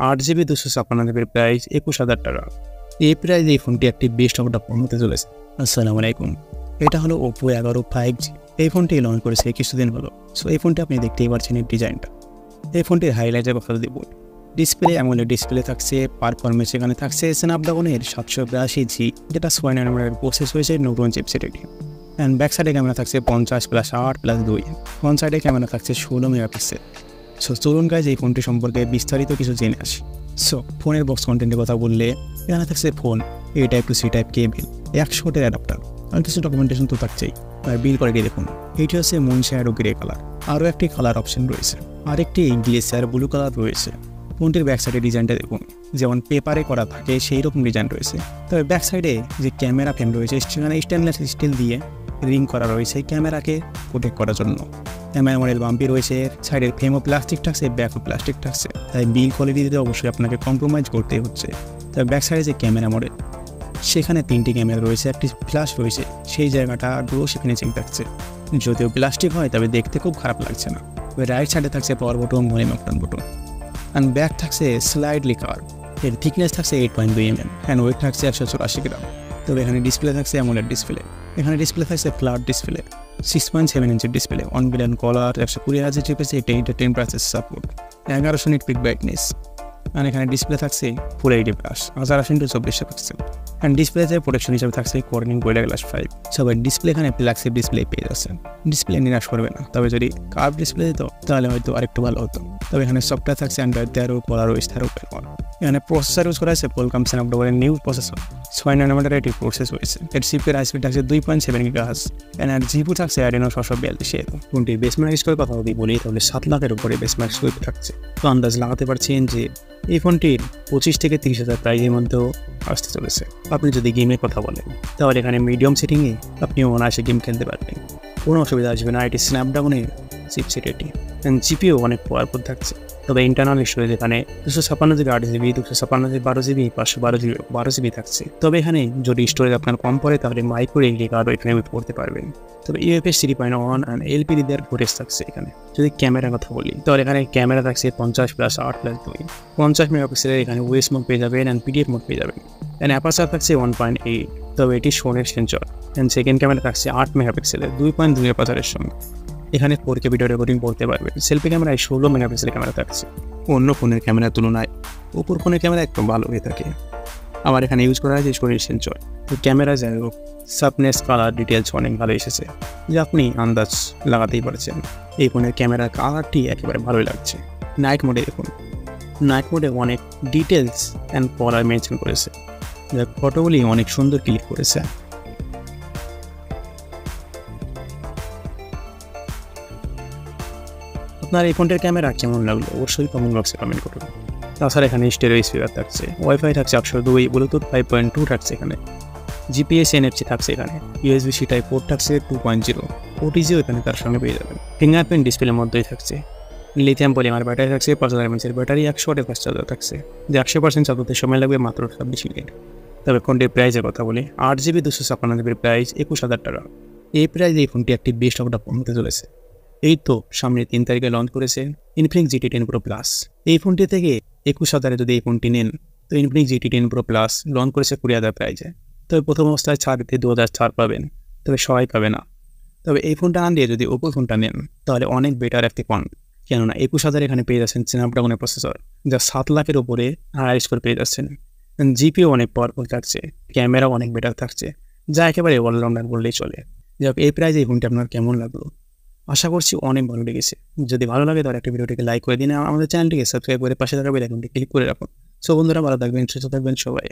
8 GB 256 price 21,000 টাকা। এই প্রাইজে এই ফোনটি একটি বেস্ট অফ দ্য ফোন হতে চলেছে। আসসালামু আলাইকুম। এটা হলো Oppo 11 5G। এই ফোনটি লঞ্চ করেছে কিছুদিন হলো। সো এই ফোনটি আপনি দেখতেই পাচ্ছেন এই ডিজাইনটা। এই ফোনটির হাইলাইটের কথা যদি বলি, ডিসপ্লে অ্যামোলেড ডিসপ্লে থাকছে, পারফরমেন্স এখানে থাকছে স্ন্যাপড্রাগনের 782G, যেটা 6 ন্যানোমিটার প্রসেস হয়েছে নতুন চিপসেট এটি। অ্যান্ড ব্যাক সাইডে ক্যামেরা থাকছে 50+8+2। ফ্রন্ট সাইডে ক্যামেরা থাকছে 16 মেগাপিক্সেল। সো চলুন গাইজ এই ফোনটি সম্পর্কে বিস্তারিত কিছু জেনে আসি। সো ফোনের বক্স কন্টেন্টের কথা বললে এখানে থাকছে phone, A type to C type cable, 100 ওয়াটের অ্যাডাপ্টার, আর কিছু ডকুমেন্টেশন তো থাকছেই। আর বিল কোয়ালিটি দেখুন, এটি হচ্ছে মুন শ্যাডো গ্রে কালার। আরও একটি কালার অপশন রয়েছে, আরেকটি গ্লেসিয়ার ব্লু কালার রয়েছে। ফোনটির ব্যাক সাইডের ডিজাইনটা দেখুন, যেমন পেপারে করা থাকে সেই রকম ডিজাইন রয়েছে। তবে ব্যাক সাইডে যে ক্যামেরা ফ্রেম রয়েছে সেখানে স্টেনলেস স্টিল দিয়ে রিং করা রয়েছে ক্যামেরাকে প্রোটেক্ট করার জন্য। ক্যামেরা মডেল বাম্পি রয়েছে, সাইডের ফ্রেমও প্লাস্টিক থাকছে, ব্যাকও প্লাস্টিক থাকছে, তাই বিল কোয়ালিটিতে অবশ্যই আপনাকে কম্প্রোমাইজ করতেই হচ্ছে। তবে ব্যাক সাইডে যে ক্যামেরা মডেল, সেখানে 3টি ক্যামেরা রয়েছে, একটি ফ্ল্যাশ রয়েছে, সেই জায়গাটা গ্লোসি ফিনিশিং থাকছে। যদিও প্লাস্টিক হয় তবে দেখতে খুব খারাপ লাগছে না। তবে রাইট সাইডে থাকছে power button, volume button. And back থাকছে স্লাইডলি কার্ভ। এর থিকনেস থাকছে 8.2 mm, অ্যান্ড ওয়েট থাকছে 184 গ্রাম। তবে এখানে ডিসপ্লে থাকছে অ্যামোলেড ডিসপ্লে। এখানে ডিসপ্লে থাকছে ফ্ল্যাট ডিসপ্লে, 6.7 ইঞ্চের ডিসপ্লে, 1 বিলিয়ন কলার, 120 Hz চিপেছে, 10 process support, 1100 nit peak brightness. আর এখানে ডিসপ্লে থাকছে full HD plus, 1080x2400 pixel. And ডিসপ্লেতে প্রোটেকশন হিসেবে থাকছে কর্নিং গোরিলা গ্লাস 5। সবাই ডিসপ্লে এখানে ফ্ল্যাগশিপ ডিসপ্লে পেয়ে যাচ্ছেন। ডিসপ্লে নিরাশ করবে না, তবে যদি কার্ভ ডিসপ্লে দিত তাহলে হয়তো আরেকটু ভালো হতো। তবে এখানে সফটওয়্যার থাকছে অ্যান্ড্রয়েড 13, পোলারোইড 13। এখানে প্রসেসর ইউজ করা হয়েছে কোয়ালকম স্ন্যাপড্রাগনের নিউ প্রসেসর, 6 ন্যানোমিটার এটি প্রসেস হয়েছে। এর CPU হাইস্পিড থাকছে 2.7 GHz, এর GPU থাকছে Adreno 642। ফোনটির বেসমার্ক স্কোরের কথা যদি বলি তাহলে 7 লাখের উপরে বেসমার্ক স্কোর থাকছে। তো আন্দাজ লাগাতে পারছেন যে এই ফোনটির 25 থেকে 30,000 প্রাইজের মধ্যেও আসতে চলেছে। আপনি যদি গেমের কথা বলেন তাহলে এখানে মিডিয়াম সেটিংয়ে আপনি অনায়াসে গেম খেলতে পারবেন, কোনো অসুবিধা আসবে না। এটি স্ন্যাপড্রাগনের চিপসেট এটি, GPU অনেক পাওয়ারফুল থাকছে। তবে ইন্টারনাল স্টোরেজ এখানে 256GB 8GB, 256GB 12GB, 512GB থাকছে। তবে এখানে যদি স্টোরেজ আপনার কম পড়ে তাহলে মাইক্রো SD কার্ড এখানে পড়তে পারবেন। তবে UFS 3.1 অ্যান্ড LPD দেওয়ার ফুটেজ থাকছে এখানে। যদি ক্যামেরার কথা বলি তাহলে এখানে ক্যামেরা থাকছে 50+8+2, 50 মেগাপিক্সেলের এখানে OIS মোড পেয়ে যাবেন অ্যান্ড PDF মোড পেয়ে যাবেন। অ্যান্ড অ্যাপারচার থাকছে 1.8, তবে এটি সোনির সেন্সর। অ্যান্ড সেকেন্ড ক্যামেরা থাকছে 8 মেগাপিক্সেলের 2.2 অ্যাপারচারের সঙ্গে। এখানে 4K ভিডিও রেকর্ডিং করতে পারবেন। সেলফি ক্যামেরায় 16 মেগাপিক্সেলের ক্যামেরা থাকছে। অন্য ফোনের ক্যামেরার তুলনায় Oppo ফোনের ক্যামেরা একটু ভালো হয়ে থাকে। আবার এখানে ইউজ করা হয়েছে সোনির সেন্সর। তো ক্যামেরা যাই হোক, শার্পনেস, কালার ডিটেলস অনেক ভালো এসেছে, যে আপনি আন্দাজ লাগাতেই পারছেন এই ফোনের ক্যামেরার কালারটি একেবারে ভালোই লাগছে। নাইট মোডে দেখুন, নাইট মোডে অনেক ডিটেলস অ্যান্ড কালার মেনশন করেছে, যা ফটোগুলি অনেক সুন্দর ক্লিক করেছে। আপনার এই ফোনটার ক্যামেরা কেমন লাগলো অবশ্যই কমেন্ট বক্সে কমেন্ট করুন। তাছাড়া এখানে স্টেরিও স্পিকার থাকছে, ওয়াইফাই থাকছে 802, ব্লুটুথ 5.2 থাকছে এখানে, GPS NFC থাকছে এখানে, USB-C টাইপ পোর্ট থাকছে 2.0, OTGও এখানে তার সঙ্গে পেয়ে যাবেন। ফিঙ্গারপ্রিন্ট ডিসপ্লের মধ্যেই থাকছে। লিথিয়াম পলিমার ব্যাটারি থাকছে, 5000 mAh ব্যাটারি, 100 ওয়াটের ফাস্ট চার্জার থাকছে, যে 100% চার্জ সময় লাগবে মাত্র 26 মিনিট। তবে ফোনটির প্রাইসের কথা বলি, 8GB 256GB প্রাইস 21,000 টাকা। এই প্রাইসে এই ফোনটি একটি বেস্ট অফ দ্য ফোন হতে চলেছে। এই তো সামনে 3 তারিখে লঞ্চ করেছে Infinix GT10 Pro Plus। এই ফোনটি থেকে 21,000 যদি এই ফোনটি নেন তো Infinix GT10 Pro Plus launch করেছে 20,000 প্রাইজে। তবে প্রথম অবস্থায় ছাড় দিতে 2,000 ছাড় পাবেন, তবে সবাই পাবে না। তবে এই ফোনটা না দিয়ে যদি Oppo ফোনটা নেন তাহলে অনেক বেটার একটি ফোন, কেননা 21,000 এখানে পেয়ে যাচ্ছেন স্ন্যাপড্রাগনের প্রসেসর, যা 7 লাখের উপরে হায়ার স্কোর পেয়ে যাচ্ছেন। GPU অনেক পাওয়ারফুল থাকছে, ক্যামেরাও অনেক বেটার থাকছে, যা একেবারে অলরাউন্ডার বললেই চলে। যাক, এই প্রাইজে এই ফোনটি আপনার কেমন লাগলো? আশা করছি অনেক ভালো লেগেছে। যদি ভালো লাগে তাহলে একটা ভিডিওটিকে লাইক করে দিন, আমাদের চ্যানেলটিকে সাবস্ক্রাইব করে পাশে থাকা বেল আইকনটি ক্লিক করে রাখুন। সো বন্ধুরা, ভালো থাকবেন, সুস্থ থাকবেন সবাই।